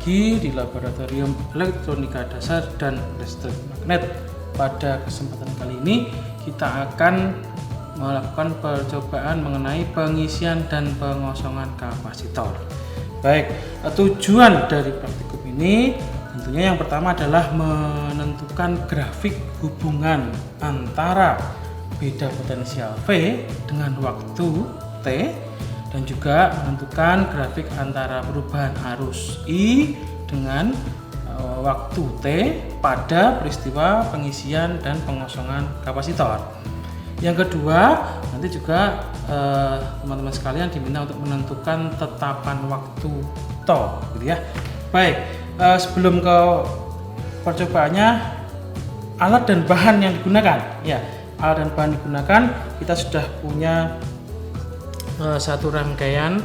lagi di Laboratorium Elektronika Dasar dan Listrik Magnet. Pada kesempatan kali ini kita akan melakukan percobaan mengenai pengisian dan pengosongan kapasitor. Baik, tujuan dari praktikum ini tentunya yang pertama adalah menentukan grafik hubungan antara beda potensial V dengan waktu T, dan juga menentukan grafik antara perubahan arus I dengan waktu T pada peristiwa pengisian dan pengosongan kapasitor. Yang kedua, nanti juga teman-teman sekalian diminta untuk menentukan tetapan waktu TO, gitu ya. Baik, sebelum ke percobaannya, alat dan bahan yang digunakan, ya, alat dan bahan digunakan, kita sudah punya satu rangkaian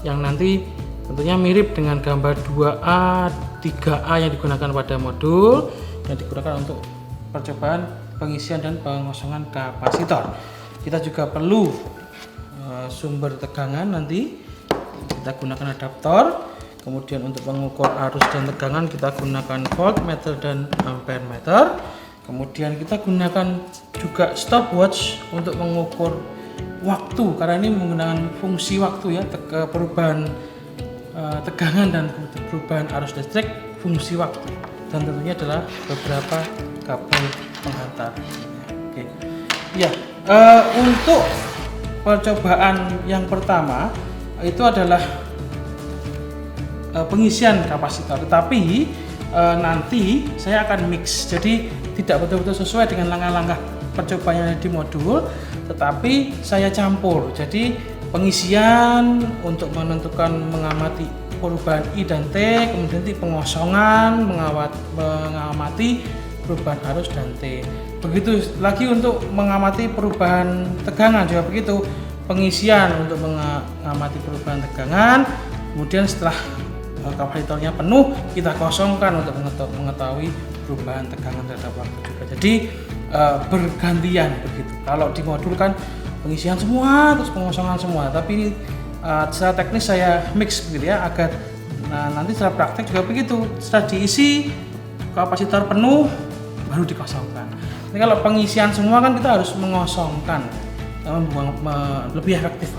yang nanti tentunya mirip dengan gambar 2A, 3A yang digunakan pada modul yang digunakan untuk percobaan pengisian dan pengosongan kapasitor. Kita juga perlu sumber tegangan, nanti kita gunakan adaptor. Kemudian untuk mengukur arus dan tegangan kita gunakan voltmeter dan ampermeter. Kemudian kita gunakan juga stopwatch untuk mengukur waktu, karena ini menggunakan fungsi waktu, ya, perubahan tegangan dan perubahan arus listrik fungsi waktu, dan tentunya adalah beberapa kabel penghantar. Oke, ya, untuk percobaan yang pertama itu adalah pengisian kapasitor, tetapi nanti saya akan mix, jadi tidak betul-betul sesuai dengan langkah-langkah percobaan yang ada di modul, tetapi saya campur. Jadi pengisian untuk menentukan mengamati perubahan I dan T, kemudian nanti pengosongan mengamati perubahan arus dan T. Begitu lagi untuk mengamati perubahan tegangan juga begitu, pengisian untuk mengamati perubahan tegangan, kemudian setelah kapasitornya penuh kita kosongkan untuk mengetahui perubahan tegangan terhadap waktu juga. Jadi bergantian begitu. Kalau di modul kan pengisian semua terus pengosongan semua, tapi secara teknis saya mix begitu, ya, agar nanti secara praktek juga begitu. Setelah diisi kapasitor penuh baru dikosongkan. Ini kalau pengisian semua kan kita harus mengosongkan, lebih efektif.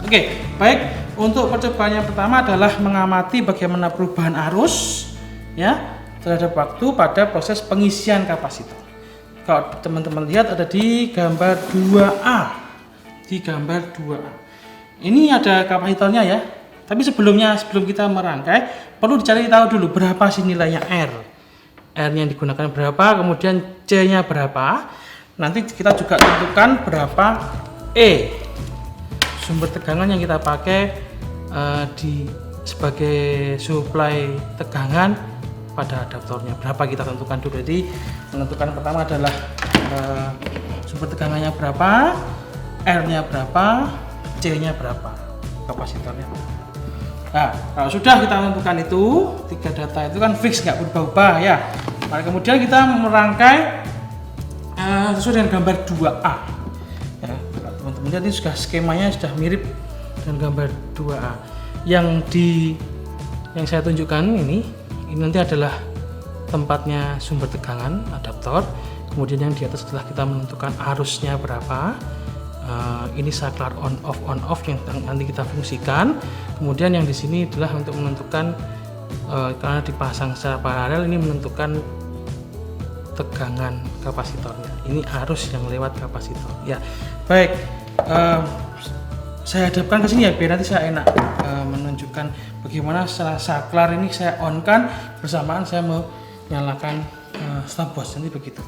Oke, baik. Untuk percobaan yang pertama adalah mengamati bagaimana perubahan arus, ya, terhadap waktu pada proses pengisian kapasitor. Kalau teman-teman lihat ada di gambar 2A. Di gambar 2A. Ini ada kapasitornya, ya. Tapi sebelum kita merangkai, perlu dicari tahu dulu berapa sih nilainya R. R-nya yang digunakan berapa, kemudian C-nya berapa. Nanti kita juga tentukan berapa E. Sumber tegangan yang kita pakai sebagai suplai tegangan pada adaptornya, berapa kita tentukan dulu. Jadi menentukan pertama adalah sumber tegangannya berapa, R-nya berapa, C-nya berapa, kapasitornya berapa. Nah, kalau sudah kita tentukan itu, tiga data itu kan fix, nggak berubah-ubah, ya. Nah, kemudian kita merangkai sesuai dengan gambar 2A. Ya, teman-teman lihat ini sudah skemanya sudah mirip dengan gambar 2A. Yang saya tunjukkan ini nanti adalah tempatnya sumber tegangan adaptor. Kemudian yang di atas setelah kita menentukan arusnya berapa, ini saklar on off yang nanti kita fungsikan. Kemudian yang di sini adalah untuk menentukan karena dipasang secara paralel, ini menentukan tegangan kapasitornya. Ini arus yang lewat kapasitor. Ya, baik. Saya hadapkan ke sini, ya, biar nanti saya enak menunjukkan bagaimana setelah saklar ini saya on kan bersamaan saya menyalakan stopwatch, nanti begitu.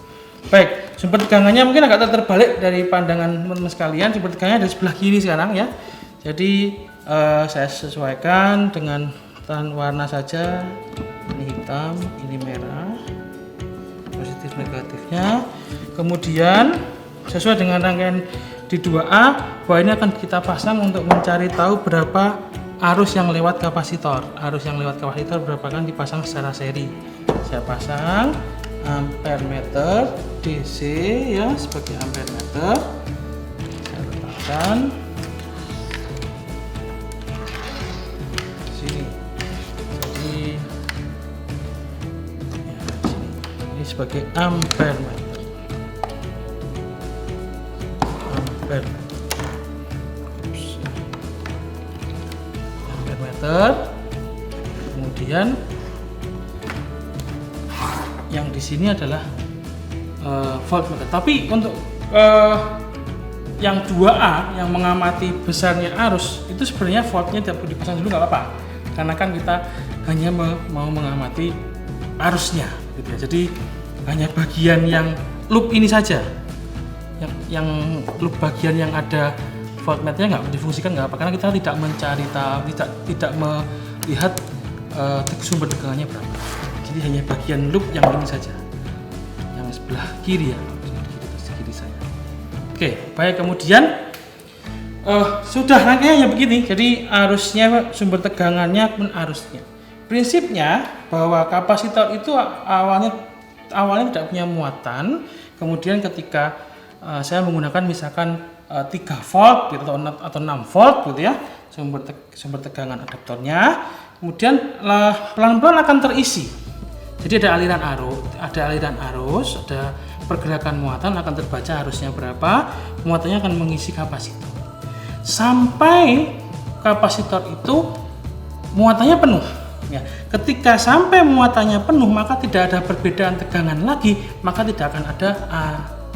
Baik, sumber tegangannya mungkin agak terbalik dari pandangan teman-teman sekalian. Sumber tegangannya dari sebelah kiri sekarang, ya. Jadi saya sesuaikan dengan warna saja. Ini hitam, ini merah. Positif negatifnya. Kemudian sesuai dengan rangkaian di 2A, bahwa ini akan kita pasang untuk mencari tahu berapa arus yang lewat kapasitor. Arus yang lewat kapasitor berapa kan dipasang secara seri. Saya pasang ampermeter DC, ya, sebagai ampermeter. Saya letakkan sini. Jadi sebagai ampere meter. Ampere meter. Kemudian yang di sini adalah voltmeter. Tapi untuk yang 2A yang mengamati besarnya arus itu sebenarnya voltnya tidak perlu dipasang dulu, nggak apa-apa, karena kan kita hanya mau mengamati arusnya gitu ya. Jadi hanya bagian yang loop ini saja, yang loop bagian yang ada voltmeternya nggak difungsikan, nggak apa, karena kita tidak mencari tahu, tidak melihat sumber tegangannya berapa. Jadi hanya bagian loop yang ini saja, yang sebelah kiri ya, kiri saya. Oke, baik. Kemudian sudah rangkaiannya begini. Jadi arusnya, sumber tegangannya, pun arusnya. Prinsipnya bahwa kapasitor itu awalnya tidak punya muatan. Kemudian ketika saya menggunakan misalkan 3 volt gitu, atau 6 volt gitu ya, sumber tegangan adaptornya, kemudian pelan-pelan akan terisi. Jadi ada aliran arus, ada pergerakan muatan, akan terbaca arusnya berapa, muatannya akan mengisi kapasitor. Sampai kapasitor itu muatannya penuh. Ya, ketika sampai muatannya penuh, maka tidak ada perbedaan tegangan lagi, maka tidak akan ada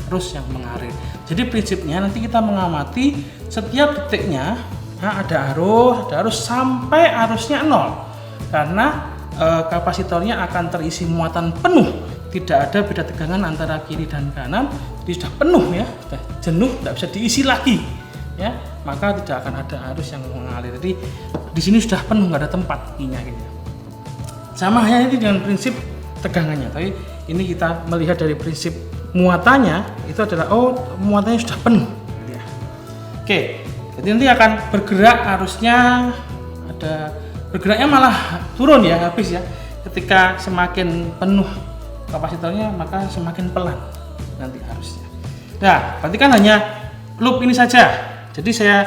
arus yang mengalir. Jadi prinsipnya nanti kita mengamati setiap detiknya, ada arus sampai arusnya 0, karena kapasitornya akan terisi muatan penuh, tidak ada beda tegangan antara kiri dan kanan, jadi sudah penuh ya, sudah jenuh, tidak bisa diisi lagi ya, maka tidak akan ada arus yang mengalir. Jadi di sini sudah penuh, nggak ada tempat ini gitu. Sama halnya ini dengan prinsip tegangannya, tapi ini kita melihat dari prinsip muatannya, itu adalah muatannya sudah penuh ya. Oke, jadi nanti akan bergerak arusnya, bergeraknya malah turun ya, habis ya. Ketika semakin penuh kapasitornya, maka semakin pelan nanti arusnya. Nah, berarti kan hanya loop ini saja. Jadi saya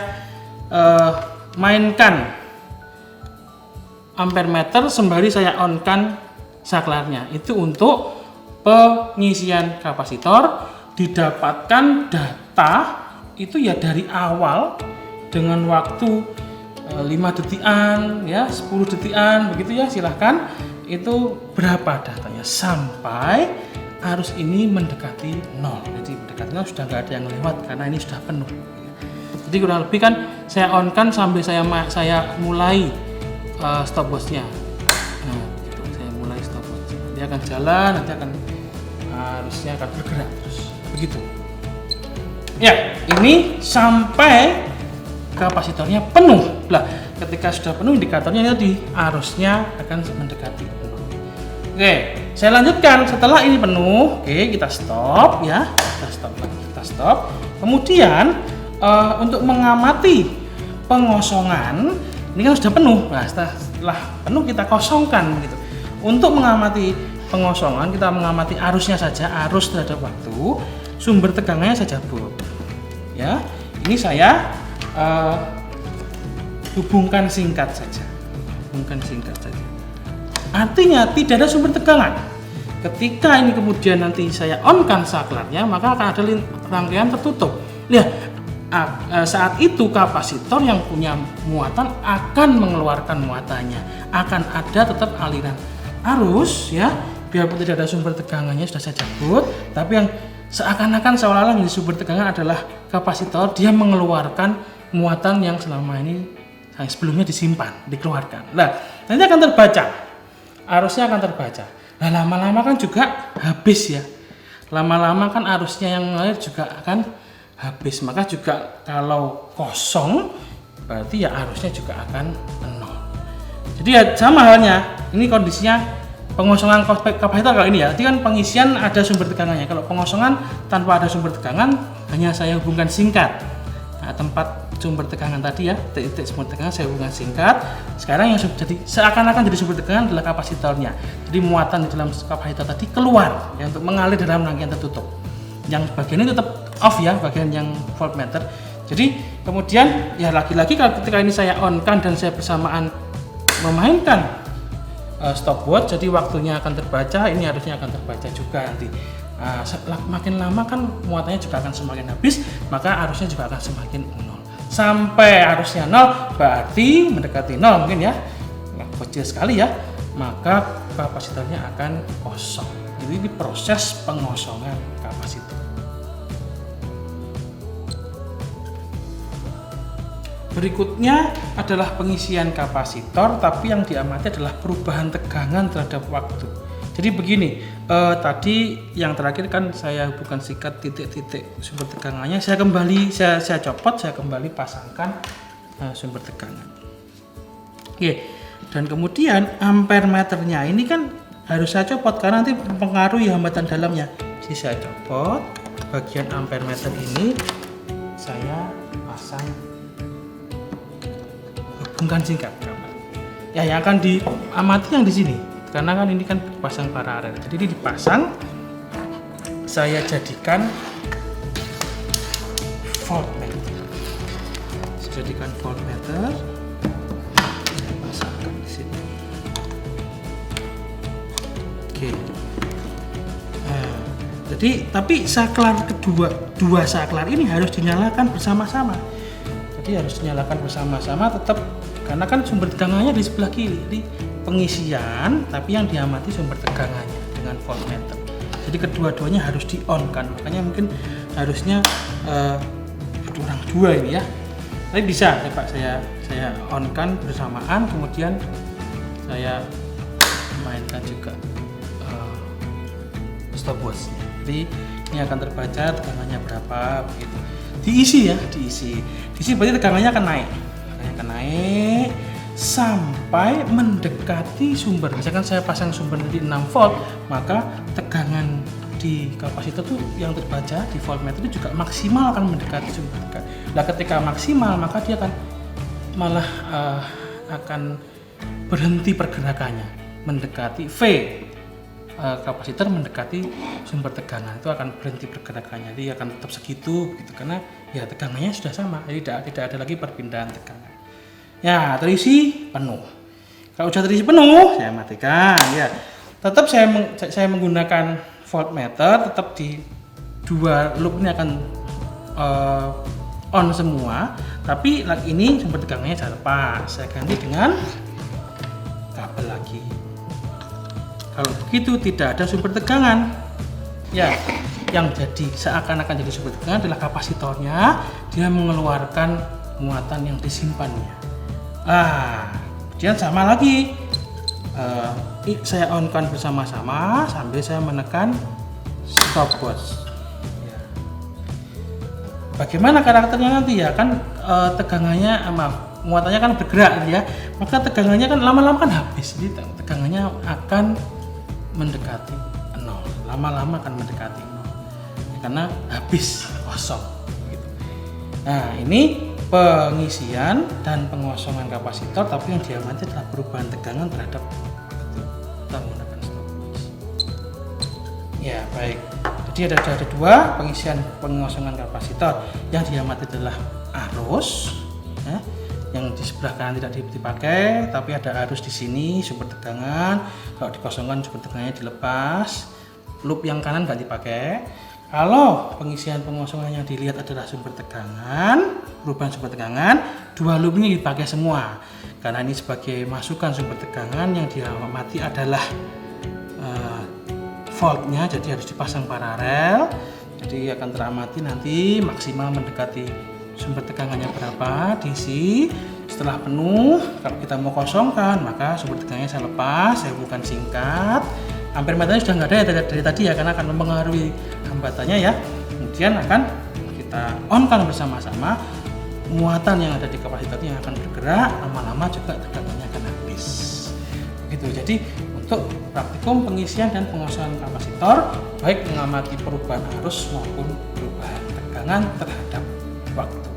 mainkan ampere meter sembari saya on-kan saklarnya. Itu untuk pengisian kapasitor, didapatkan data itu ya dari awal dengan waktu 5 detikan ya, 10 detikan begitu ya, silahkan itu berapa datanya sampai arus ini mendekati 0. Jadi mendekati 0 sudah nggak ada yang lewat karena ini sudah penuh. Jadi kurang lebih kan saya on kan sampai saya mulai stopwatchnya. Nah, gitu. Saya mulai stopwatch. Dia akan jalan, nanti akan arusnya akan bergerak terus. Begitu. Ya, ini sampai kapasitornya penuh. Lah, ketika sudah penuh indikatornya tadi arusnya akan mendekati penuh. Oke, saya lanjutkan setelah ini penuh. Oke, kita stop ya. Kita stop. Kemudian untuk mengamati pengosongan, ini kan sudah penuh. Nah, setelah penuh kita kosongkan begitu. Untuk mengamati pengosongan, kita mengamati arusnya saja, arus terhadap waktu, sumber tegangannya saja, Bu. Ya, ini saya hubungkan singkat saja. Artinya tidak ada sumber tegangan. Ketika ini kemudian nanti saya on-kan saklarnya, maka akan ada rangkaian tertutup. Lihat, saat itu kapasitor yang punya muatan akan mengeluarkan muatannya, akan ada tetap aliran arus ya, biarpun tidak ada sumber tegangannya sudah saya cabut, tapi yang seakan-akan seolah-olah menjadi sumber tegangan adalah kapasitor, dia mengeluarkan muatan yang selama ini sebelumnya disimpan, dikeluarkan. Nah, nanti akan terbaca, arusnya akan terbaca. Nah, lama-lama kan juga habis ya, lama-lama kan arusnya yang mengalir juga akan habis, maka juga kalau kosong berarti ya arusnya juga akan nol. Jadi ya sama halnya, ini kondisinya pengosongan kapasitor kalau ini ya, jadi kan pengisian ada sumber tegangannya. Kalau pengosongan tanpa ada sumber tegangan, hanya saya hubungkan singkat. Nah, tempat sumber tegangan tadi ya, titik sumber tegangan saya hubungkan singkat. Sekarang yang jadi seakan-akan jadi sumber tegangan adalah kapasitornya. Jadi muatan di dalam kapasitor tadi keluar ya, untuk mengalir dalam rangkaian tertutup. Yang bagian ini tetap off ya, bagian yang voltmeter. Jadi kemudian ya lagi-lagi kalau ketika ini saya on kan dan saya bersamaan memainkan stopwatch, jadi waktunya akan terbaca, ini harusnya akan terbaca juga nanti. Makin lama kan muatannya juga akan semakin habis, maka arusnya juga akan semakin nol. Sampai arusnya nol, berarti mendekati nol mungkin ya, kecil sekali ya, maka kapasitornya akan kosong. Jadi ini proses pengosongan kapasitor. Berikutnya adalah pengisian kapasitor, tapi yang diamati adalah perubahan tegangan terhadap waktu. Jadi begini, tadi yang terakhir kan saya hubungkan sikat titik-titik sumber tegangannya, saya copot, saya kembali pasangkan sumber tegangan. Oke, dan kemudian ampere meternya ini kan harus saya copot karena nanti mempengaruhi hambatan dalamnya. Jadi saya copot bagian ampere meter ini, saya pasang hubungkan singkat. Ya, yang akan diamati yang di sini. Karena kan ini kan pasang paralel, jadi ini dipasang, saya jadikan voltmeter. Saya jadikan voltmeter, saya pasangkan di sini. Oke. Nah, jadi tapi saklar dua saklar ini harus dinyalakan bersama-sama. Jadi harus dinyalakan bersama-sama tetap, karena kan sumber tegangannya di sebelah kiri. Jadi pengisian, tapi yang diamati sumber tegangannya dengan voltmeter. Jadi kedua-duanya harus di-on-kan. Makanya mungkin harusnya kurang dua ini ya. Tapi bisa ya Pak, saya on-kan bersamaan, kemudian saya mainkan juga stopwatch-nya. Jadi ini akan terbaca tegangannya berapa begitu. Diisi ya, diisi berarti tegangannya akan naik sampai mendekati sumber. Misalkan saya pasang sumber di 6 volt, maka tegangan di kapasitor itu yang terbaca di voltmeter itu juga maksimal akan mendekati sumber tegangan. Nah, ketika maksimal maka dia akan malah akan berhenti pergerakannya, mendekati V. Kapasitor mendekati sumber tegangan itu akan berhenti pergerakannya, jadi akan tetap segitu gitu, karena ya tegangannya sudah sama, jadi tidak ada lagi perpindahan tegangan. Ya, terisi penuh. Kalau sudah terisi penuh, saya matikan. Ya, tetap saya menggunakan voltmeter, tetap di dua loop ini akan on semua. Tapi ini sumber tegangannya saya lepas, saya ganti dengan kabel lagi. Kalau begitu tidak ada sumber tegangan. Ya, yang jadi seakan-akan jadi sumber tegangan adalah kapasitornya, dia mengeluarkan muatan yang disimpannya. Kemudian sama lagi, saya on-kan bersama-sama sambil saya menekan stopwatch. Ya. Bagaimana karakternya nanti ya, kan tegangannya, muatannya kan bergerak ya, maka tegangannya kan lama-lama kan habis, jadi tegangannya akan mendekati nol, lama-lama akan mendekati nol, karena habis, kosong. Gitu. Nah, ini pengisian dan pengosongan kapasitor, tapi yang diamati adalah perubahan tegangan terhadap kita menggunakan stopwatch. Ya, baik. Jadi ada dua pengisian pengosongan kapasitor. Yang diamati adalah arus, ya, yang di sebelah kanan tidak dipakai, tapi ada arus di sini sumber tegangan. Kalau dikosongkan sumber tegangannya dilepas. Loop yang kanan nggak dipakai. Kalau pengisian pengosongan yang dilihat adalah sumber tegangan, perubahan sumber tegangan, dua loop ini dipakai semua. Karena ini sebagai masukan sumber tegangan, yang diamati adalah voltnya, jadi harus dipasang paralel. Jadi akan teramati nanti maksimal mendekati sumber tegangannya berapa, DC. Setelah penuh, kalau kita mau kosongkan, maka sumber tegangannya saya lepas, saya bukan singkat. Ampere meternya sudah nggak ada ya dari tadi ya, karena akan mempengaruhi hambatannya ya. Kemudian akan kita on-kan bersama-sama, muatan yang ada di kapasitornya akan bergerak, lama-lama juga tegangannya akan habis. Begitu. Jadi untuk praktikum pengisian dan pengosongan kapasitor, baik mengamati perubahan arus maupun perubahan tegangan terhadap waktu.